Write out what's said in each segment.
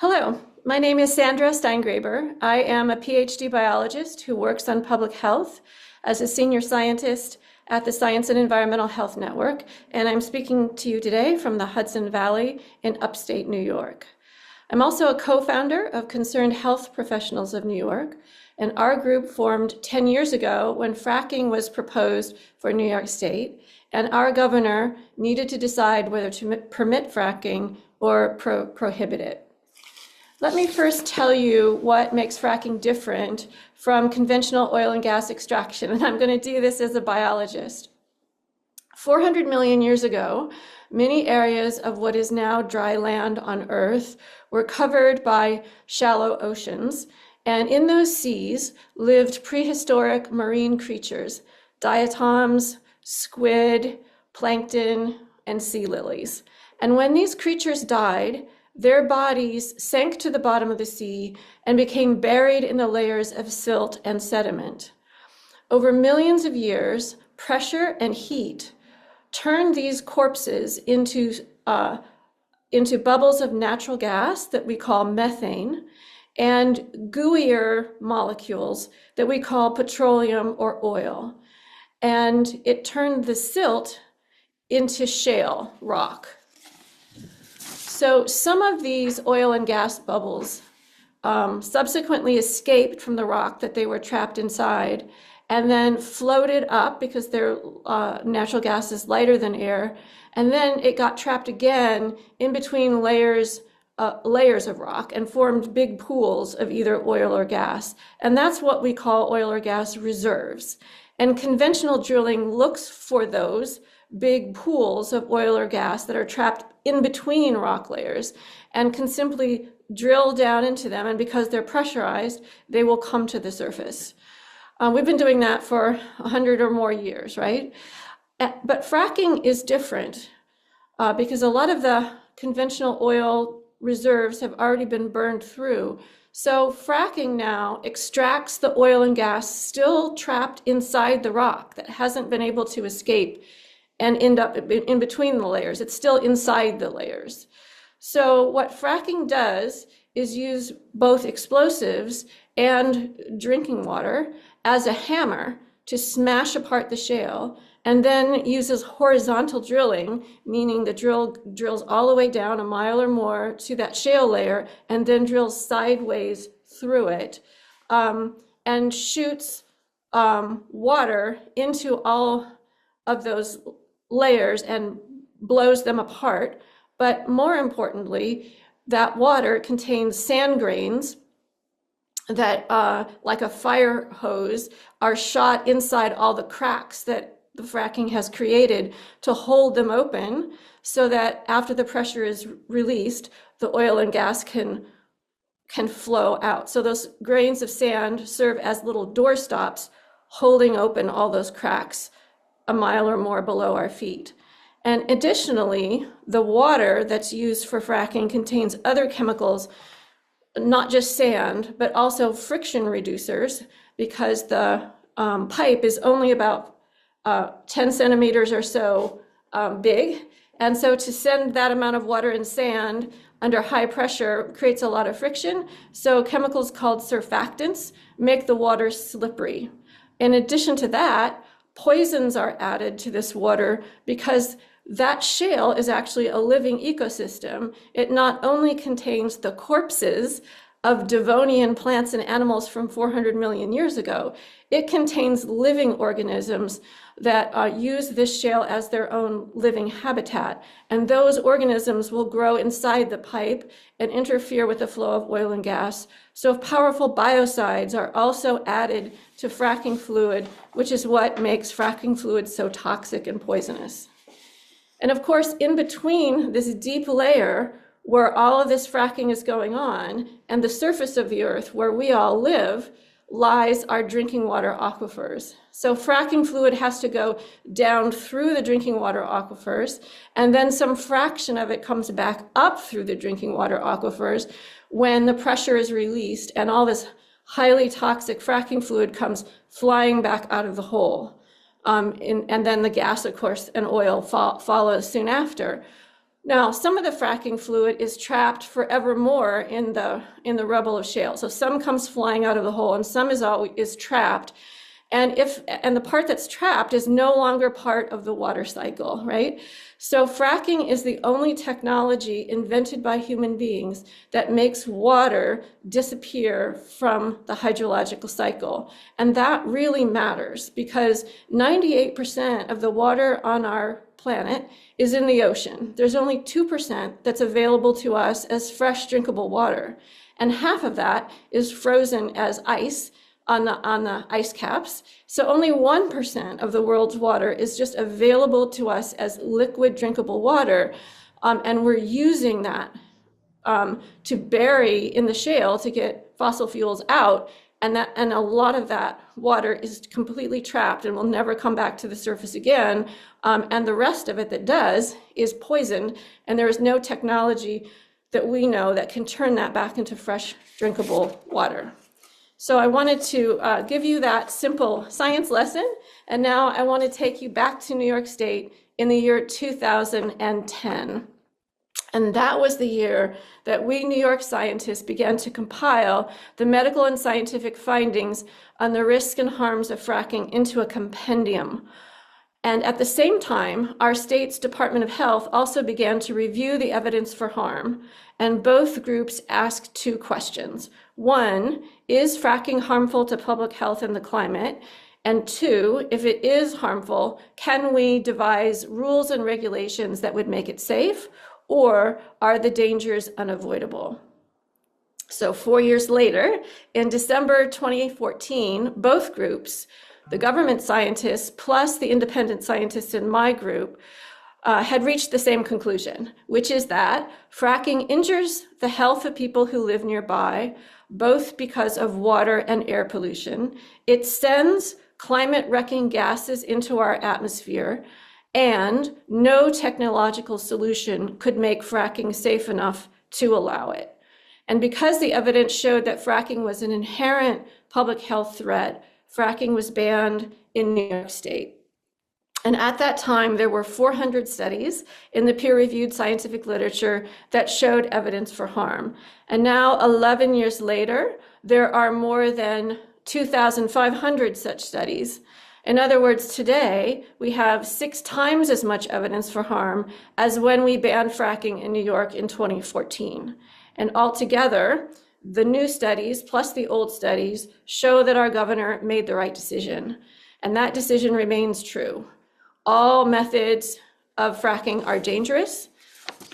Hello, my name is Sandra Steingraber. I am a PhD biologist who works on public health as a senior scientist at the Science and Environmental Health Network, and I'm speaking to you today from the Hudson Valley in upstate New York. I'm also a co-founder of Concerned Health Professionals of New York, and our group formed 10 years ago when fracking was proposed for New York State, and our governor needed to decide whether to permit fracking or prohibit it. Let me first tell you what makes fracking different from conventional oil and gas extraction, and I'm going to do this as a biologist. 400 million years ago, many areas of what is now dry land on Earth were covered by shallow oceans, and in those seas lived prehistoric marine creatures, diatoms, squid, plankton, and sea lilies. And when these creatures died, their bodies sank to the bottom of the sea and became buried in the layers of silt and sediment. Over millions of years, pressure and heat turned these corpses into bubbles of natural gas that we call methane and gooier molecules that we call petroleum or oil. And it turned the silt into shale rock. So some of these oil and gas bubbles subsequently escaped from the rock that they were trapped inside and then floated up because their natural gas is lighter than air. And then it got trapped again in between layers of rock and formed big pools of either oil or gas. And that's what we call oil or gas reserves. And conventional drilling looks for those big pools of oil or gas that are trapped in between rock layers and can simply drill down into them. And because they're pressurized, they will come to the surface. We've been doing that for 100 or more years, right? But fracking is different because a lot of the conventional oil reserves have already been burned through. So fracking now extracts the oil and gas still trapped inside the rock that hasn't been able to escape and end up in between the layers. It's still inside the layers. So what fracking does is use both explosives and drinking water as a hammer to smash apart the shale, and then uses horizontal drilling, meaning the drill drills all the way down a mile or more to that shale layer and then drills sideways through it and shoots water into all of those layers and blows them apart. But more importantly, that water contains sand grains that, like a fire hose, are shot inside all the cracks that the fracking has created to hold them open so that after the pressure is released, the oil and gas can flow out. So those grains of sand serve as little doorstops holding open all those cracks a mile or more below our feet. And additionally, the water that's used for fracking contains other chemicals, not just sand, but also friction reducers, because the pipe is only about 10 centimeters or so big. And so to send that amount of water and sand under high pressure creates a lot of friction. So chemicals called surfactants make the water slippery. In addition to that, poisons are added to this water because that shale is actually a living ecosystem. It not only contains the corpses of Devonian plants and animals from 400 million years ago, it contains living organisms that use this shale as their own living habitat. And those organisms will grow inside the pipe and interfere with the flow of oil and gas. So powerful biocides are also added to fracking fluid, which is what makes fracking fluid so toxic and poisonous. And of course, in between this deep layer where all of this fracking is going on and the surface of the earth where we all live lies our drinking water aquifers. So fracking fluid has to go down through the drinking water aquifers, and then some fraction of it comes back up through the drinking water aquifers when the pressure is released and all this highly toxic fracking fluid comes flying back out of the hole. And then the gas, of course, and oil follows soon after. Now, some of the fracking fluid is trapped forevermore in the rubble of shale. So some comes flying out of the hole, and some is trapped. And the part that's trapped is no longer part of the water cycle, right? So fracking is the only technology invented by human beings that makes water disappear from the hydrological cycle. And that really matters because 98% of the water on our planet is in the ocean. There's only 2% that's available to us as fresh drinkable water. And half of that is frozen as ice on the ice caps. So only 1% of the world's water is just available to us as liquid drinkable water. And we're using that to bury in the shale to get fossil fuels out. And a lot of that water is completely trapped and will never come back to the surface again. And the rest of it that does is poisoned. And there is no technology that we know that can turn that back into fresh drinkable water. So I wanted to give you that simple science lesson. And now I want to take you back to New York State in the year 2010. And that was the year that we New York scientists began to compile the medical and scientific findings on the risks and harms of fracking into a compendium. And at the same time, our state's Department of Health also began to review the evidence for harm. And both groups asked two questions. One, is fracking harmful to public health and the climate? And two, if it is harmful, can we devise rules and regulations that would make it safe? Or are the dangers unavoidable? So 4 years later, in December 2014, both groups, the government scientists plus the independent scientists in my group, had reached the same conclusion, which is that fracking injures the health of people who live nearby, both because of water and air pollution. It sends climate-wrecking gases into our atmosphere, and no technological solution could make fracking safe enough to allow it. And because the evidence showed that fracking was an inherent public health threat, fracking was banned in New York State. And at that time, there were 400 studies in the peer-reviewed scientific literature that showed evidence for harm. And now, 11 years later, there are more than 2,500 such studies. In other words, today, we have 6 times as much evidence for harm as when we banned fracking in New York in 2014. And altogether, the new studies plus the old studies show that our governor made the right decision. And that decision remains true. All methods of fracking are dangerous,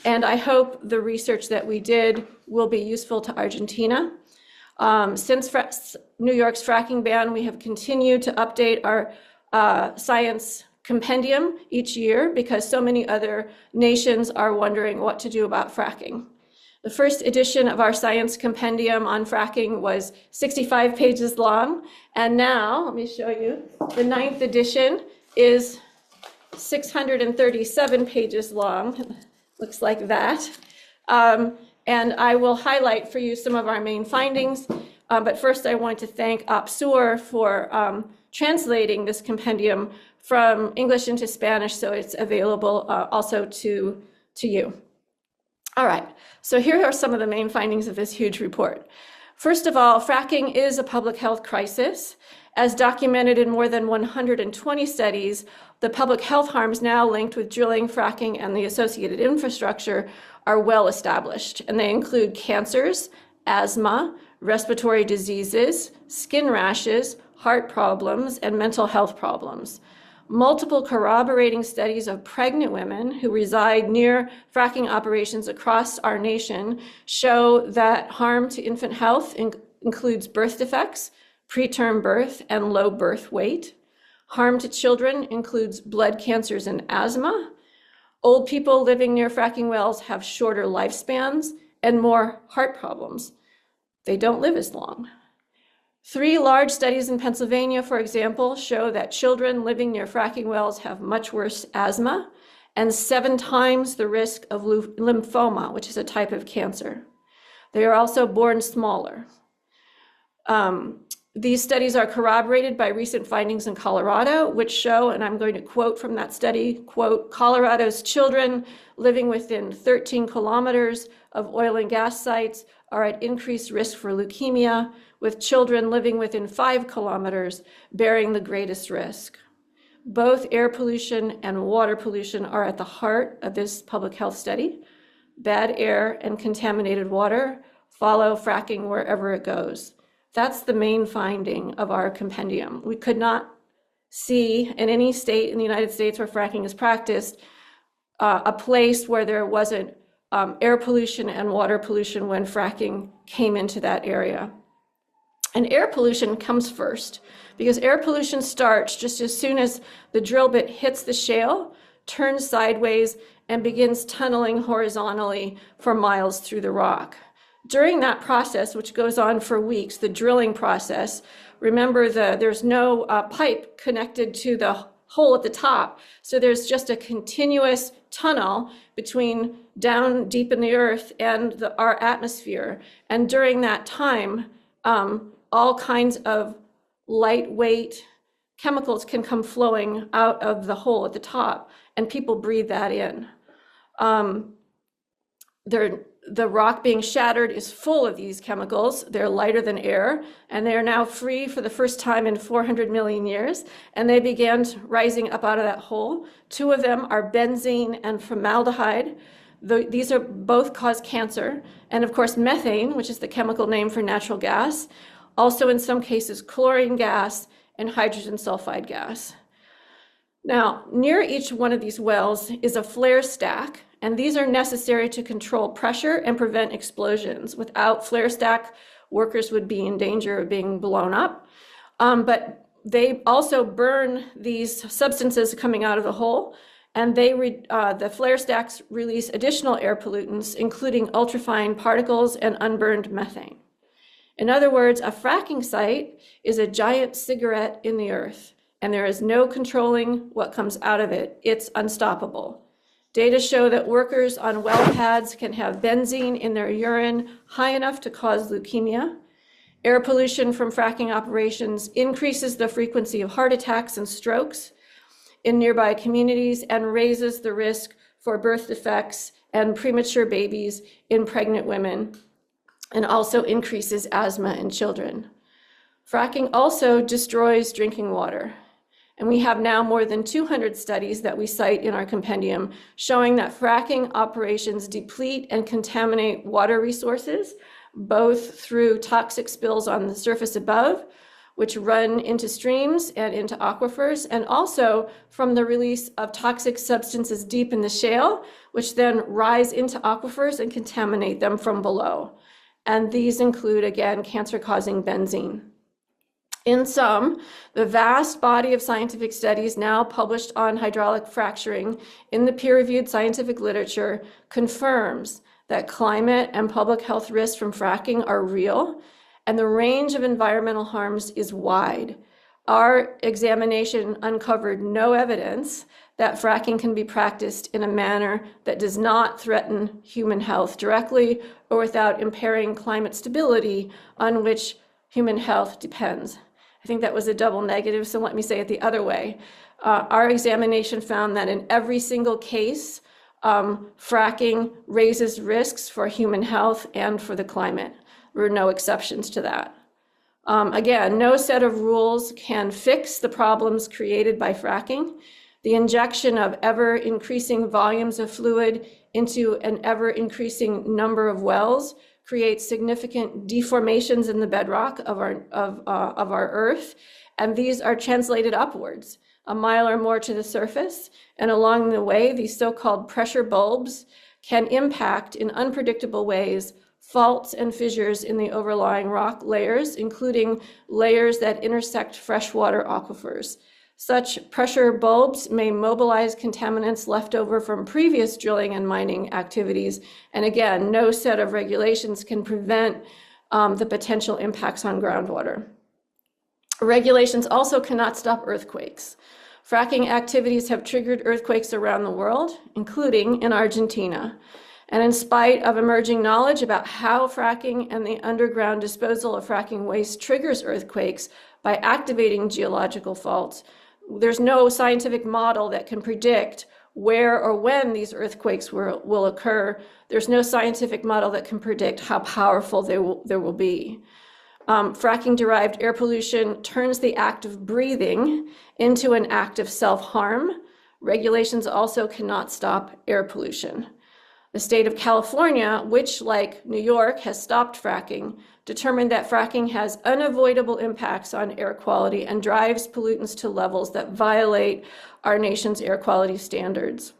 and I hope the research that we did will be useful to Argentina. Since New York's fracking ban, we have continued to update our science compendium each year because so many other nations are wondering what to do about fracking. The first edition of our science compendium on fracking was 65 pages long, and now, let me show you, the 9th edition is 637 pages long, looks like that. And I will highlight for you some of our main findings. But first I want to thank OPSur for translating this compendium from English into Spanish so it's available also to you. All right, so here are some of the main findings of this huge report. First of all, fracking is a public health crisis. As documented in more than 120 studies, the public health harms now linked with drilling, fracking, and the associated infrastructure are well established, and they include cancers, asthma, respiratory diseases, skin rashes, heart problems, and mental health problems. Multiple corroborating studies of pregnant women who reside near fracking operations across our nation show that harm to infant health includes birth defects, preterm birth, and low birth weight. Harm to children includes blood cancers and asthma. Old people living near fracking wells have shorter lifespans and more heart problems. They don't live as long. 3 large studies in Pennsylvania, for example, show that children living near fracking wells have much worse asthma and 7 times the risk of lymphoma, which is a type of cancer. They are also born smaller. These studies are corroborated by recent findings in Colorado, which show, and I'm going to quote from that study, quote, Colorado's children living within 13 kilometers of oil and gas sites are at increased risk for leukemia, with children living within 5 kilometers bearing the greatest risk. Both air pollution and water pollution are at the heart of this public health study. Bad air and contaminated water follow fracking wherever it goes. That's the main finding of our compendium. We could not see in any state in the United States where fracking is practiced a place where there wasn't air pollution and water pollution when fracking came into that area. And air pollution comes first, because air pollution starts just as soon as the drill bit hits the shale, turns sideways, and begins tunneling horizontally for miles through the rock. During that process, which goes on for weeks, the drilling process, remember there's no pipe connected to the hole at the top. So there's just a continuous tunnel between down deep in the earth and our atmosphere. And during that time, all kinds of lightweight chemicals can come flowing out of the hole at the top, and people breathe that in. The rock being shattered is full of these chemicals. They're lighter than air, and they are now free for the first time in 400 million years, and they began rising up out of that hole. 2 of them are benzene and formaldehyde. These are both cause cancer, and of course methane, which is the chemical name for natural gas, also in some cases chlorine gas and hydrogen sulfide gas. Now, near each one of these wells is a flare stack, and these are necessary to control pressure and prevent explosions. Without flare stack, workers would be in danger of being blown up. But they also burn these substances coming out of the hole, and the flare stacks release additional air pollutants, including ultrafine particles and unburned methane. In other words, a fracking site is a giant cigarette in the earth, and there is no controlling what comes out of it. It's unstoppable. Data show that workers on well pads can have benzene in their urine high enough to cause leukemia. Air pollution from fracking operations increases the frequency of heart attacks and strokes in nearby communities and raises the risk for birth defects and premature babies in pregnant women, and also increases asthma in children. Fracking also destroys drinking water. And we have now more than 200 studies that we cite in our compendium showing that fracking operations deplete and contaminate water resources, both through toxic spills on the surface above, which run into streams and into aquifers, and also from the release of toxic substances deep in the shale, which then rise into aquifers and contaminate them from below. And these include, again, cancer-causing benzene. In sum, the vast body of scientific studies now published on hydraulic fracturing in the peer-reviewed scientific literature confirms that climate and public health risks from fracking are real, and the range of environmental harms is wide. Our examination uncovered no evidence that fracking can be practiced in a manner that does not threaten human health directly or without impairing climate stability on which human health depends. I think that was a double negative, so let me say it the other way. Our examination found that in every single case, fracking raises risks for human health and for the climate. There were no exceptions to that. Again, no set of rules can fix the problems created by fracking. The injection of ever-increasing volumes of fluid into an ever-increasing number of wells creates significant deformations in the bedrock of our Earth, and these are translated upwards, a mile or more to the surface, and along the way, these so-called pressure bulbs can impact in unpredictable ways faults and fissures in the overlying rock layers, including layers that intersect freshwater aquifers. Such pressure bulbs may mobilize contaminants left over from previous drilling and mining activities. And again, no set of regulations can prevent the potential impacts on groundwater. Regulations also cannot stop earthquakes. Fracking activities have triggered earthquakes around the world, including in Argentina. And in spite of emerging knowledge about how fracking and the underground disposal of fracking waste triggers earthquakes by activating geological faults, there's no scientific model that can predict where or when these earthquakes will occur. There's no scientific model that can predict how powerful there will be. Fracking-derived air pollution turns the act of breathing into an act of self-harm. Regulations also cannot stop air pollution. The state of California, which, like New York, has stopped fracking, determined that fracking has unavoidable impacts on air quality and drives pollutants to levels that violate our nation's air quality standards.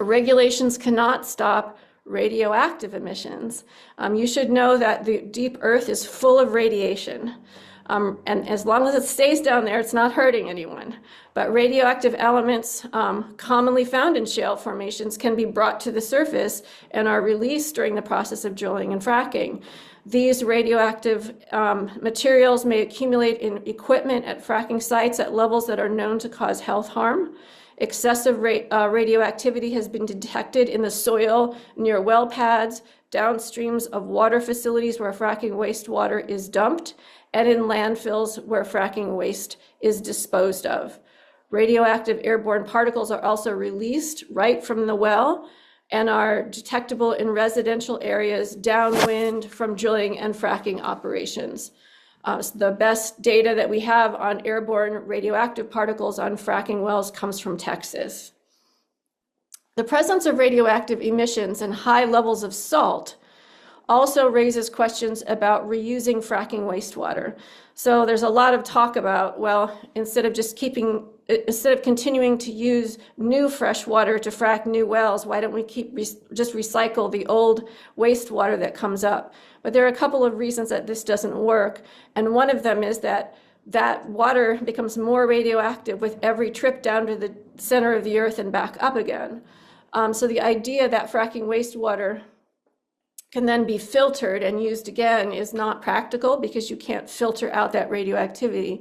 Regulations cannot stop radioactive emissions. You should know that the deep earth is full of radiation. And as long as it stays down there, it's not hurting anyone. But radioactive elements commonly found in shale formations can be brought to the surface and are released during the process of drilling and fracking. These radioactive materials may accumulate in equipment at fracking sites at levels that are known to cause health harm. Excessive radioactivity has been detected in the soil near well pads, downstreams of water facilities where fracking wastewater is dumped, and in landfills where fracking waste is disposed of. Radioactive airborne particles are also released right from the well and are detectable in residential areas downwind from drilling and fracking operations. The best data that we have on airborne radioactive particles on fracking wells comes from Texas. The presence of radioactive emissions and high levels of salt also raises questions about reusing fracking wastewater. So there's a lot of talk about, well, instead of continuing to use new fresh water to frack new wells, why don't we just recycle the old wastewater that comes up? But there are a couple of reasons that this doesn't work. And one of them is that water becomes more radioactive with every trip down to the center of the earth and back up again. So the idea that fracking wastewater can then be filtered and used again is not practical because you can't filter out that radioactivity.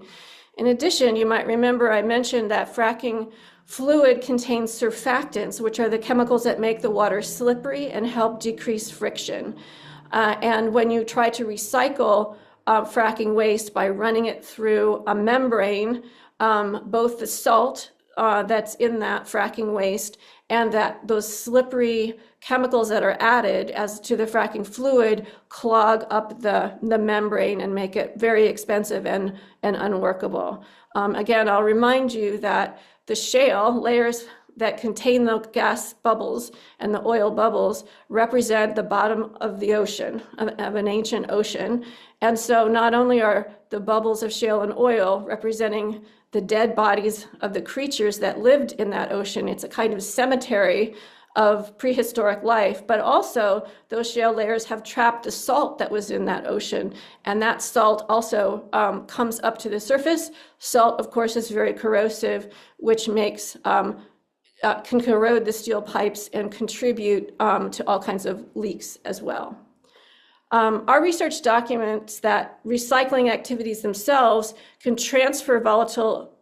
In addition, you might remember I mentioned that fracking fluid contains surfactants, which are the chemicals that make the water slippery and help decrease friction. And when you try to recycle fracking waste by running it through a membrane, both the salt that's in that fracking waste and those slippery chemicals that are added as to the fracking fluid clog up the membrane and make it very expensive and unworkable. Again, I'll remind you that the shale layers that contain the gas bubbles and the oil bubbles represent the bottom of the ocean, of an ancient ocean. And so not only are the bubbles of shale and oil representing the dead bodies of the creatures that lived in that ocean, it's a kind of cemetery of prehistoric life, but also those shale layers have trapped the salt that was in that ocean, and that salt also comes up to the surface. Salt, of course, is very corrosive, which makes can corrode the steel pipes and contribute to all kinds of leaks as well. Our research documents that recycling activities themselves can transfer volatile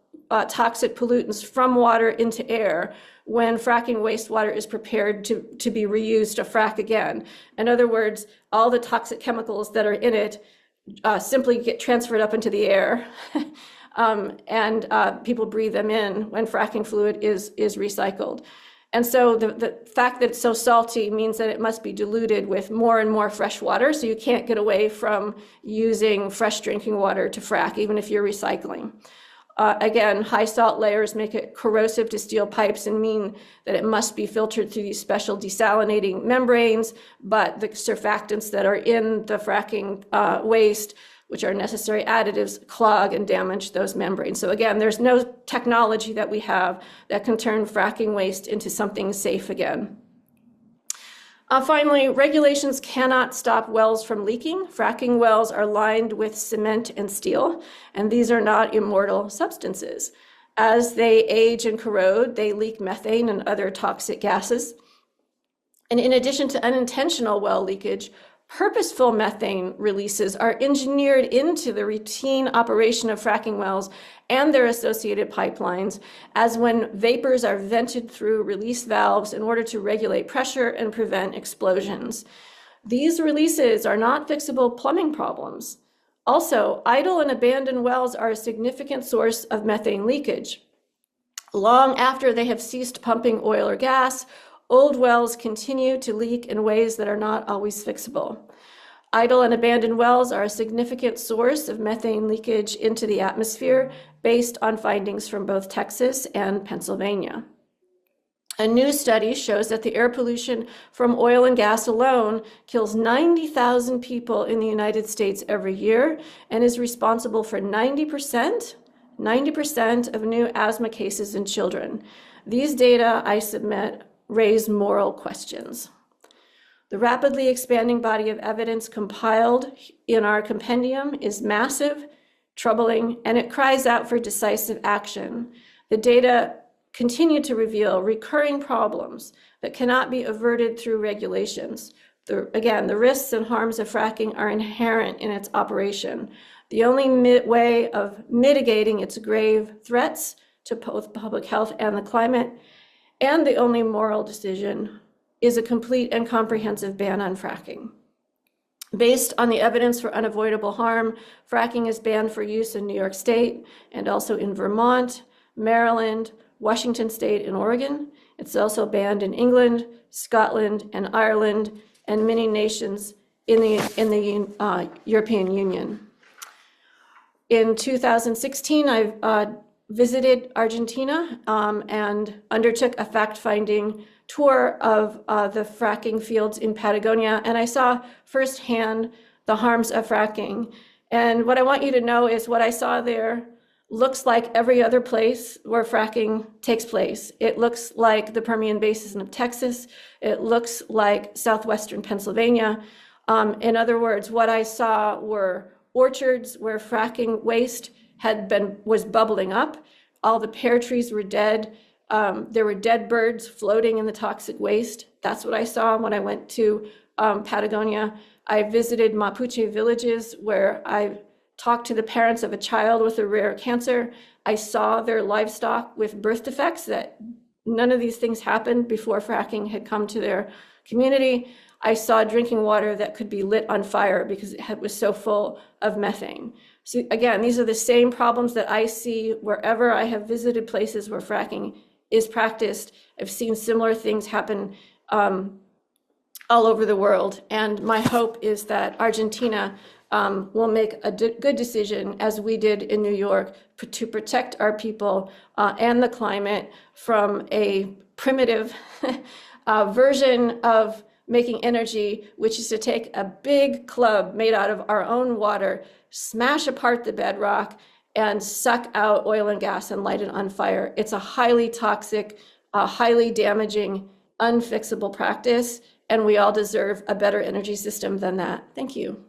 toxic pollutants from water into air when fracking wastewater is prepared to be reused to frack again. In other words, all the toxic chemicals that are in it simply get transferred up into the air and people breathe them in when fracking fluid is recycled. And so the fact that it's so salty means that it must be diluted with more and more fresh water, so you can't get away from using fresh drinking water to frack, even if you're recycling. Again, high salt layers make it corrosive to steel pipes and mean that it must be filtered through these special desalinating membranes, but the surfactants that are in the fracking waste, which are necessary additives, clog and damage those membranes. So again, there's no technology that we have that can turn fracking waste into something safe again. Finally, regulations cannot stop wells from leaking. Fracking wells are lined with cement and steel, and these are not immortal substances. As they age and corrode, they leak methane and other toxic gases. And in addition to unintentional well leakage, Purposeful methane releases are engineered into the routine operation of fracking wells and their associated pipelines, as when vapors are vented through release valves in order to regulate pressure and prevent explosions. These releases are not fixable plumbing problems. Also, idle and abandoned wells are a significant source of methane leakage. Long after they have ceased pumping oil or gas, old wells continue to leak in ways that are not always fixable. Idle and abandoned wells are a significant source of methane leakage into the atmosphere based on findings from both Texas and Pennsylvania. A new study shows that the air pollution from oil and gas alone kills 90,000 people in the United States every year and is responsible for 90% of new asthma cases in children. These data, I submit, raise moral questions. The rapidly expanding body of evidence compiled in our compendium is massive, troubling, and it cries out for decisive action. The data continue to reveal recurring problems that cannot be averted through regulations. Again, the risks and harms of fracking are inherent in its operation. The only way of mitigating its grave threats to both public health and the climate, and the only moral decision, is a complete and comprehensive ban on fracking. Based on the evidence for unavoidable harm, fracking is banned for use in New York State and also in Vermont, Maryland, Washington State, and Oregon. It's also banned in England, Scotland, and Ireland, and many nations in the European Union. In 2016, I visited Argentina and undertook a fact-finding tour of the fracking fields in Patagonia, and I saw firsthand the harms of fracking. And what I want you to know is what I saw there looks like every other place where fracking takes place. It looks like the Permian Basin of Texas. It looks like southwestern Pennsylvania. In other words, what I saw were orchards where fracking waste was bubbling up. All the pear trees were dead. There were dead birds floating in the toxic waste. That's what I saw when I went to Patagonia. I visited Mapuche villages where I talked to the parents of a child with a rare cancer. I saw their livestock with birth defects, that none of these things happened before fracking had come to their community. I saw drinking water that could be lit on fire because it was so full of methane. So again, these are the same problems that I see wherever I have visited places where fracking is practiced. I've seen similar things happen all over the world. And my hope is that Argentina will make a good decision, as we did in New York, to protect our people and the climate from a primitive version of making energy, which is to take a big club made out of our own water, smash apart the bedrock, and suck out oil and gas and light it on fire. It's a highly toxic, highly damaging, unfixable practice, and we all deserve a better energy system than that. Thank you.